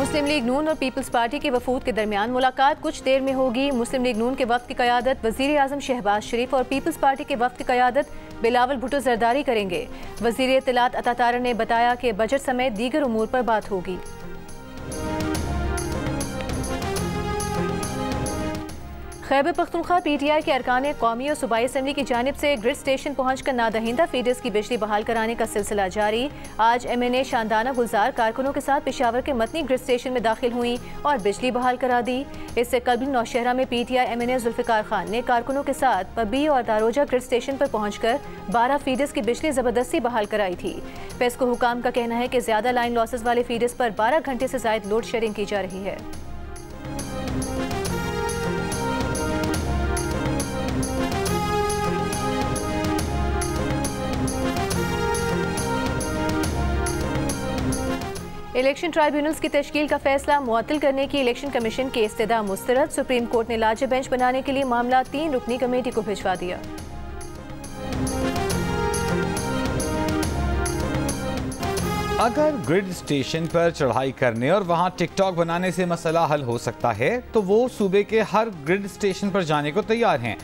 मुस्लिम league नून और peoples party के वफूद के दरमियान मुलाकात कुछ देर में होगी। मुस्लिम लीग नून के वफ्द की क़यादत वज़ीर आज़म शहबाज शरीफ और पीपल्स पार्टी के वफ्द की क़यादत बिलावल भुट्टो जरदारी करेंगे। वज़ीर इत्तलात अता तारा ने बताया कि बजट समेत दीगर उमूर पर बात होगी। खैबर पख्तूनख्वा PTI के अरकान कौमी और सूबाई असम्बली की जानिब से ग्रिड स्टेशन पहुंचकर नादहिंदा फीडर्स की बिजली बहाल कराने का सिलसिला जारी। आज MNA शानदाना गुलजार कारकुनों के साथ पेशावर के मतनी ग्रिड स्टेशन में दाखिल हुई और बिजली बहाल करा दी। इससे कबल नौशहरा में PTI MNA जुल्फ़िकार खान ने कारकुनों के साथ पबी और दारोजा ग्रिड स्टेशन पर पहुंचकर 12 फीडर्स की बिजली ज़बरदस्ती बहाल कराई थी। पेस्को हुकाम का कहना है कि ज़्यादा लाइन लॉसेस वाले फीडर्स पर 12 घंटे से ज़ायद लोड शेडिंग की जा रही है। इलेक्शन ट्राइब्यूनल्स की तश्कील का फैसला मुअत्तल करने की इलेक्शन कमीशन की इस्तदा मुस्तरद। सुप्रीम कोर्ट ने लार्जर बेंच बनाने के लिए मामला 3 रुकनी कमेटी को भिजवा दिया। अगर ग्रिड स्टेशन पर चढ़ाई करने और वहां टिकटॉक बनाने से मसला हल हो सकता है तो वो सूबे के हर ग्रिड स्टेशन पर जाने को तैयार हैं।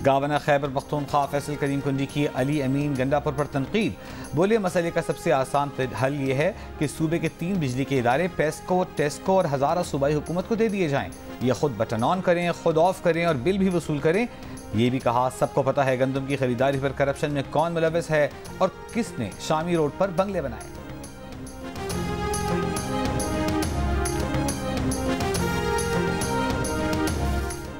गवर्नर खैबर पख्तूनख्वा फैसल करीम कुंडी की अली अमीन गंडापुर पर तनकीद। बोले मसले का सबसे आसान हल ये है कि सूबे के 3 बिजली के इदारे पेस्को, टेस्को और हज़ारा सूबाई हुकूमत को दे दिए जाएं। ये खुद बटन ऑन करें, खुद ऑफ करें और बिल भी वसूल करें। ये भी कहा सबको पता है गंदम की खरीदारी पर करप्शन में कौन मुलविस है और किसने शामी रोड पर बंगले बनाए।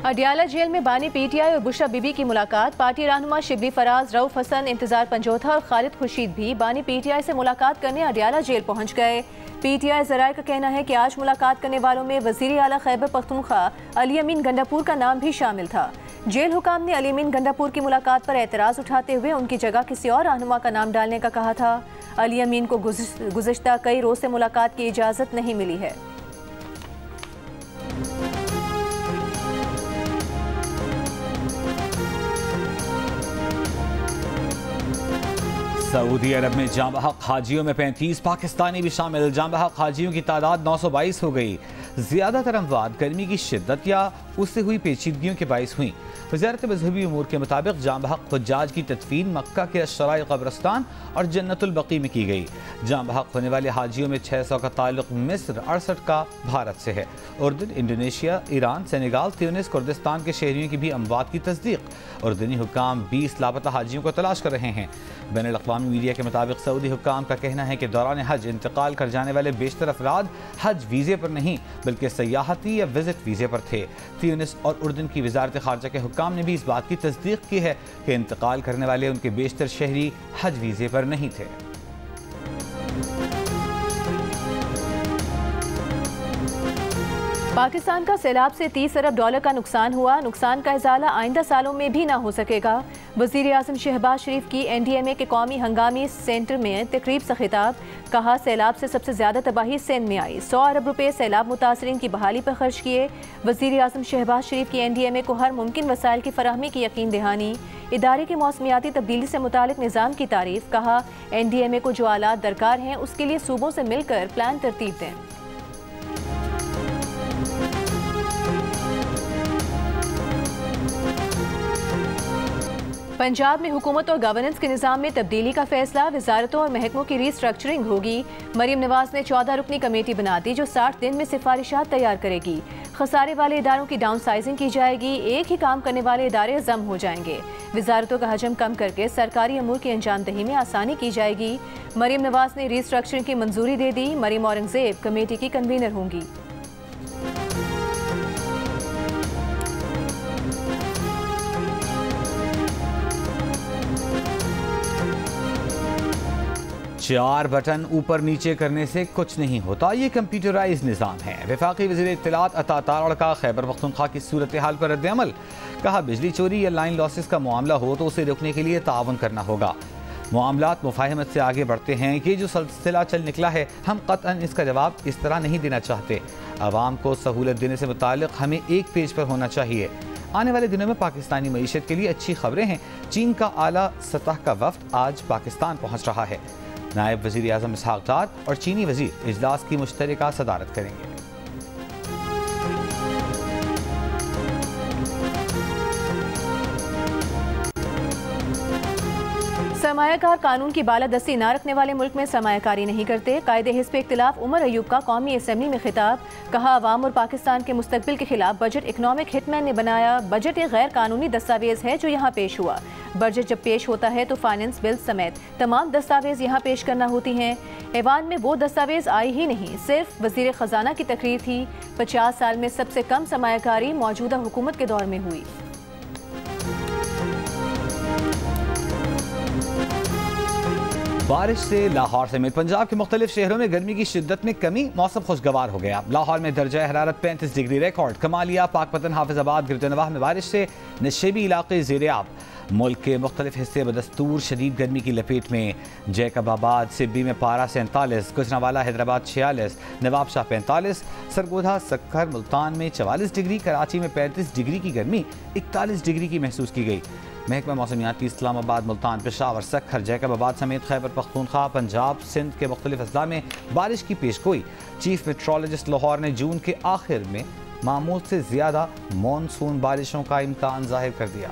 अडियाला जेल में बानी PTI और बुशरा बीबी की मुलाकात। पार्टी रहनुमा शिबली फराज, रऊफ हसन, इंतजार पंजोथा और खालिद खुर्शीद भी बानी PTI से मुलाकात करने अडियाला जेल पहुंच गए। PTI ज़राए का कहना है कि आज मुलाकात करने वालों में वज़ीर आला खैबर पख्तूनख्वा अली अमीन गंडापुर का नाम भी शामिल था। जेल हुकाम ने अली अमीन गंडापुर की मुलाकात पर एतराज़ उठाते हुए उनकी जगह किसी और रहनुमा का नाम डालने का कहा था। अली अमीन को गुज़िश्ता कई रोज़ से मुलाकात की इजाज़त नहीं मिली है। सऊदी अरब में जाँ बहक हाजियों में 35 पाकिस्तानी भी शामिल। जाँ बहक हाजियों की तादाद 922 हो गई। ज़्यादातर अमवात गर्मी की शिद्दत या उससे हुई पेचीदगियों के बाइस हुई। वज़ारत मज़हबी उमूर के मुताबिक जाँ बहक हुज्जाज की तदफीन मक्का के अशराए कब्रस्तान और जन्नतुल बकी में की गई। जाँ बहक होने वाले हाजियों में 600 का ताल्लुक मिस्र, 68 का भारत से है। उर्दन, Indonesia, Iran, Senegal, Tunis, Kurdistan के शहरियों की भी अमवात की तस्दीक। उर्दनी हुक्काम 20 लापता हाजियों को तलाश कर रहे हैं। बैनुल अक़वामी मीडिया के मुताबिक सऊदी हुक्काम का कहना है कि दौरान हज इंतकाल कर जाने वाले बेशतर अफराद हज वीज़े पर नहीं बल्कि सयाहती या विजिट वीज़े पर थे। त्यूनिस और उर्दन की वज़ारत ख़ारजा के हुक्काम ने भी इस बात की तस्दीक की है कि इंतकाल करने वाले उनके बेशतर शहरी हज वीज़े पर नहीं थे। पाकिस्तान का सैलाब से 30 अरब डॉलर का नुकसान हुआ। नुकसान का इजाला आइंदा सालों में भी ना हो सकेगा। वज़ीर आज़म शहबाज शरीफ की NDMA के कौमी हंगामी सेंटर में तकरीब से खिताब। कहा सैलाब से सबसे ज़्यादा तबाही सिंध में आई। 100 अरब रुपये सैलाब मुतासरीन की बहाली पर खर्च किए। वज़ीर आज़म शहबाज शरीफ की NDMA को हर मुमकिन वसाइल की फराहमी की यकीन दहानी। इदारे की मौसमियाती तब्दीली से मुतालिक निज़ाम की तारीफ। कहा NDMA को जो आलात दरकार हैं उसके लिए सूबों से मिलकर प्लान तरतीब दें। पंजाब में हुकूमत और गवर्नेंस के निज़ाम में तब्दीली का फैसला। वजारतों और महकमों की रीस्ट्रक्चरिंग होगी। मरीम नवाज ने 14 रुकनी कमेटी बना दी जो 60 दिन में सिफारिशात तैयार करेगी। खसारे वाले इदारों की डाउन साइजिंग की जाएगी। एक ही काम करने वाले इदारे जम हो जाएंगे। वजारतों का हजम कम करके सरकारी अमूर की अंजामदही में आसानी की जाएगी। मरीम नवाज ने रीस्ट्रक्चरिंग की मंजूरी दे दी। मरीम औरंगजेब कमेटी की कन्वीनर होंगी। चार बटन ऊपर नीचे करने से कुछ नहीं होता, ये कंप्यूटराइज निज़ाम है। वफाकी वज़ीर इत्तलात अता तारा का खैबर पख्तूनख्वा की सूरत हाल पर रद्द-ए-अमल। कहा बिजली चोरी या लाइन लॉसेस का मामला हो तो उसे रोकने के लिए ताउन करना होगा। मामलात मुफाहमत से आगे बढ़ते हैं। ये जो सिलसिला चल निकला है हम क़तअन इसका जवाब इस तरह नहीं देना चाहते। आवाम को सहूलत देने से मुताल्लिक़ हमें एक पेज पर होना चाहिए। आने वाले दिनों में पाकिस्तानी मईशत के लिए अच्छी खबरें हैं। चीन का आला सतह का वफ्द आज पाकिस्तान पहुँच रहा है। नायब वज़ीर आज़म इसहाक़ डार और चीनी वज़ीर इजलास की मुश्तरका सदारत करेंगे। सरमायाकार कानून की बालादस्ती न रखने वाले मुल्क में सरमायाकारी नहीं करते। कायदे हिस्ब इख्तिलाफ उमर अयूब का कौमी असम्बली में खिताब। कहा, अवाम और पाकिस्तान के मुस्तकबिल के खिलाफ बजट इकनॉमिक हिटमैन ने बनाया। बजट एक गैर कानूनी दस्तावेज है जो यहाँ पेश हुआ। बजट जब पेश होता है तो फाइनेंस बिल समेत तमाम दस्तावेज यहाँ पेश करना होती हैं। ऐवान में वो दस्तावेज आई ही नहीं, सिर्फ वजीर खजाना की तकरीर थी। 50 साल में सबसे कम सरमायाकारी मौजूदा हुकूमत के दौर में हुई। बारिश से लाहौर समेत पंजाब के मुख्तलिफ शहरों में गर्मी की शिद्दत में कमी, मौसम खुशगवार हो गया। लाहौर में दर्जा हरारत 35 डिग्री रिकॉर्ड। कमालिया, पाकपतन, हाफिजाबाद, गिरदनवाह में बारिश से नशेबी इलाके ज़ेर-ए-आब। मुल्क के मुख्तलिफ हिस्से बदस्तूर शदीद गर्मी की लपेट में। जैकबाबाद, सिब्बी में पारा 47, गुजरांवाला, हैदराबाद 46, नवाबशाह 45, सरगोधा, सक्खर, मुल्तान में 44 डिग्री, कराची में 35 डिग्री की गर्मी 41 डिग्री की महसूस की गई। महकमा मौसमियाती इस्लामाबाद, मुल्तान, पेशावर, सक्खर, जैकबाबाद समेत खैबर पख्तूनख्वा, पंजाब, सिंध के मुख्तलिफ अजला में बारिश की पेशगोई। चीफ मेट्रोलॉजिस्ट लाहौर ने जून के आखिर में मामूल से ज़्यादा मानसून बारिशों का इम्कान जाहिर कर दिया।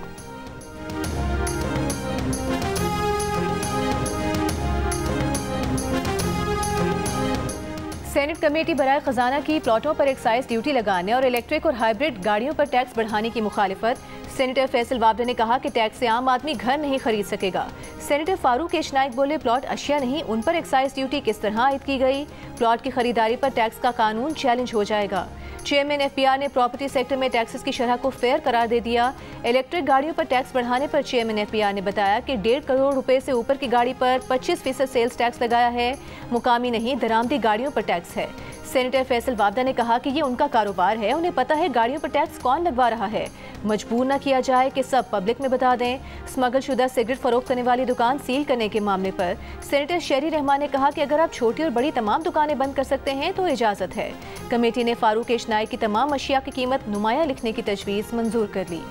सेनेट कमेटी बराए खजाना की प्लॉटों पर एक्साइज ड्यूटी लगाने और इलेक्ट्रिक और हाइब्रिड गाड़ियों पर टैक्स बढ़ाने की मुखालिफत। सेनेटर फैसल वाबडा ने कहा कि टैक्स से आम आदमी घर नहीं खरीद सकेगा। सेनेटर फारूक एशनाइक बोले, प्लॉट अशिया नहीं, उन पर एक्साइज ड्यूटी किस तरह आयद की गई। प्लॉट की खरीदारी पर टैक्स का कानून चैलेंज हो जाएगा। चेयरमैन FPR ने प्रॉपर्टी सेक्टर में टैक्सेस की शरह को फेयर करार दे दिया। इलेक्ट्रिक गाड़ियों पर टैक्स बढ़ाने पर चेयरमैन FPR ने बताया कि 1.5 करोड़ रुपए से ऊपर की गाड़ी पर 25% सेल्स टैक्स लगाया है। मुकामी नहीं, दरामदी गाड़ियों पर टैक्स है। सेनेटर फैसल वाबडा ने कहा कि ये उनका कारोबार है, उन्हें पता है गाड़ियों पर टैक्स कौन लगवा रहा है। मजबूर न किया जाए कि सब पब्लिक में बता दें। स्मगल शुदा सिगरेट फरोख्त करने वाली दुकान सील करने के मामले पर सेनेटर शहरी रहमान ने कहा कि अगर आप छोटी और बड़ी तमाम दुकानें बंद कर सकते हैं तो इजाज़त है। कमेटी ने फारूक एशनाइक की तमाम अशिया की कीमत नुमाया लिखने की तजवीज़ मंजूर कर ली।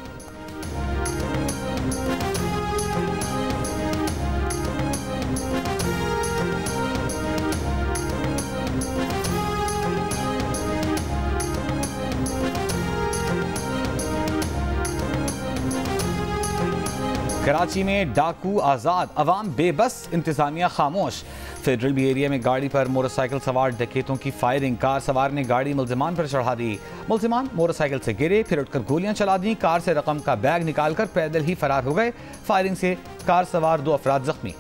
कराची में डाकू आज़ाद, अवाम बेबस, इंतजामिया खामोश। फेडरल बी एरिया में गाड़ी पर मोटरसाइकिल सवार डकैतों की फायरिंग। कार सवार ने गाड़ी मुल्जिमान पर चढ़ा दी। मुल्जिमान मोटरसाइकिल से गिरे, फिर उठकर गोलियां चला दी। कार से रकम का बैग निकालकर पैदल ही फरार हो गए। फायरिंग से कार सवार 2 अफराद जख्मी।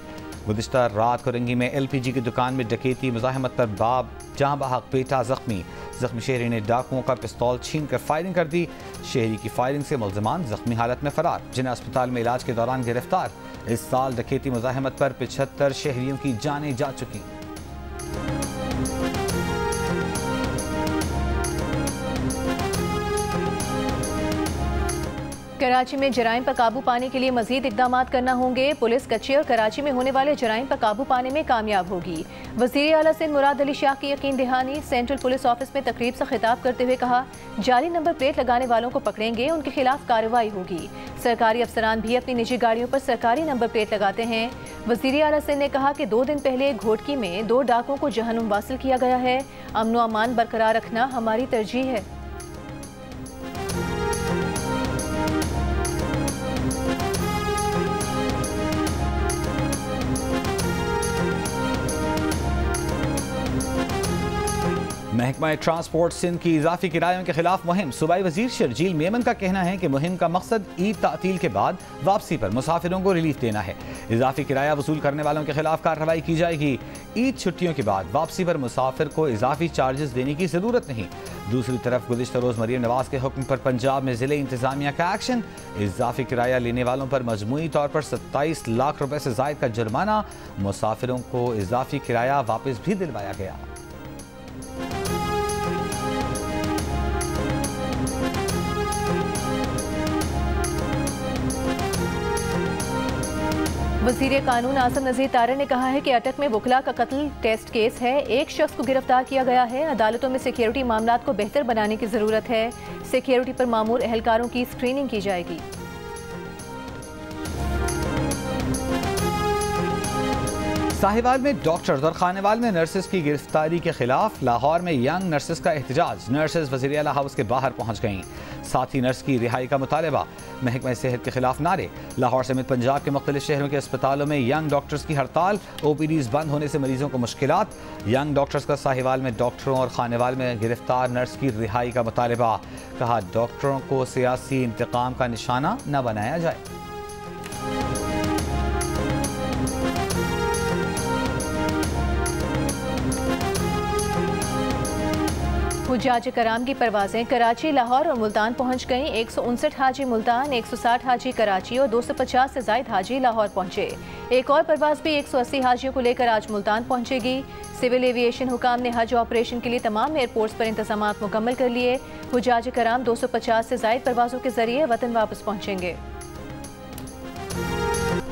गुज़िश्ता रात कोरंगी में LPG की दुकान में डकैती, मुज़ाहमत पर बाप जहां बहक बेटा जख्मी। जख्मी शहरी ने डाकुओं का पिस्तौल छीन कर फायरिंग कर दी। शहरी की फायरिंग से मुल्जिमान जख्मी हालत में फरार, जिन्हें अस्पताल में इलाज के दौरान गिरफ्तार। इस साल डकैती मुज़ाहमत पर 75 शहरियों की जानें जा चुकी। कराची में जराइम पर काबू पाने के लिए मजीद इकदाम करना होंगे। पुलिस कच्चे और कराची में होने वाले जराइम पर काबू पाने में कामयाब होगी। वज़ीर आला सिंध मुराद अली शाह की यकीन दहानी। सेंट्रल पुलिस ऑफिस में तकरीब से खिताब करते हुए कहा, जाली नंबर प्लेट लगाने वालों को पकड़ेंगे, उनके खिलाफ कार्रवाई होगी। सरकारी अफसरान भी अपनी निजी गाड़ियों पर सरकारी नंबर प्लेट लगाते हैं। वज़ीर आला सिंध ने कहा कि 2 दिन पहले घोटकी में 2 डाकुओं को जहन्नुम वासिल किया गया है। अमन व अमान बरकरार रखना हमारी तरजीह है। महकमा ट्रांसपोर्ट सिंध की इजाफी किरायों के खिलाफ मुहिम। सूबाई वजीर शर्जील मेमन का कहना है कि मुहिम का मकसद ईद तातील के बाद वापसी पर मुसाफिरों को रिलीफ देना है। इजाफी किराया वसूल करने वालों के खिलाफ कार्रवाई की जाएगी। ईद छुट्टियों के बाद वापसी पर मुसाफिर को इजाफी चार्जेस देने की जरूरत नहीं। दूसरी तरफ गुज़िश्ता रोज़ मरीम नवाज के हुक्म पर पंजाब में जिले इंतजामिया का एक्शन। इजाफी किराया लेने वालों पर मजमूई तौर पर 27 लाख रुपए से जायद का जुर्माना। मुसाफिरों को इजाफी किराया वापस भी दिलवाया गया। वज़ीर कानून आज़म नज़ीर तारड़ ने कहा है कि अटक में वकला का कत्ल टेस्ट केस है। एक शख्स को गिरफ्तार किया गया है। अदालतों में सिक्योरिटी मामलात को बेहतर बनाने की ज़रूरत है। सिक्योरिटी पर मामूर एहलकारों की स्क्रीनिंग की जाएगी। साहिवाल में डॉक्टर्स और खानेवाल में नर्सेस की गिरफ्तारी के खिलाफ लाहौर में यंग नर्सेस का एहतजाज। नर्सेस वज़ीर आला हाउस के बाहर पहुंच गईं। साथी नर्स की रिहाई का मुतालबा। महकमा सेहत के खिलाफ नारे। लाहौर समेत पंजाब के मुख्तलिफ शहरों के अस्पतालों में यंग डॉक्टर्स की हड़ताल। OPDs बंद होने से मरीजों को मुश्किलात। यंग डॉक्टर्स का साहिवाल में डॉक्टरों और खानेवाल में गिरफ्तार नर्स की रिहाई का मुतालबा। कहा, डॉक्टरों को सियासी इंतकाम का निशाना न बनाया जाए। हुज्जाज कराम की परवाजें कराची, लाहौर और मुल्तान पहुंच गईं। 159 हाजी मुल्तान, 160 हाजी कराची और 250 से ज़ायद हाजी लाहौर पहुंचे। एक और परवाज भी 180 हाजियों को लेकर आज मुल्तान पहुंचेगी। सिविल एविएशन हुकाम ने हज ऑपरेशन के लिए तमाम एयरपोर्ट्स पर इंतजाम मुकम्मल कर लिए। हुज्जाज कराम 250 से ज़ायद परवाजों के जरिए वतन वापस पहुंचेंगे।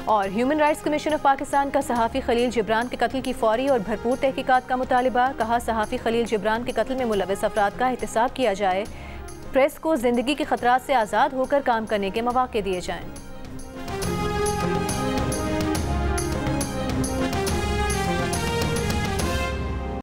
और human rights commission of Pakistan का सहाफ़ी खलील जिब्रान के कत्ल की फौरी और भरपूर तहकीकात का मुतालिबा। कहा, सहाफ़ी खलील जिब्रान के कत्ल में मुलव्वस अफराद का एहतसाब किया जाए। प्रेस को जिंदगी के खतरात से आज़ाद होकर काम करने के मौके दिए जाएं।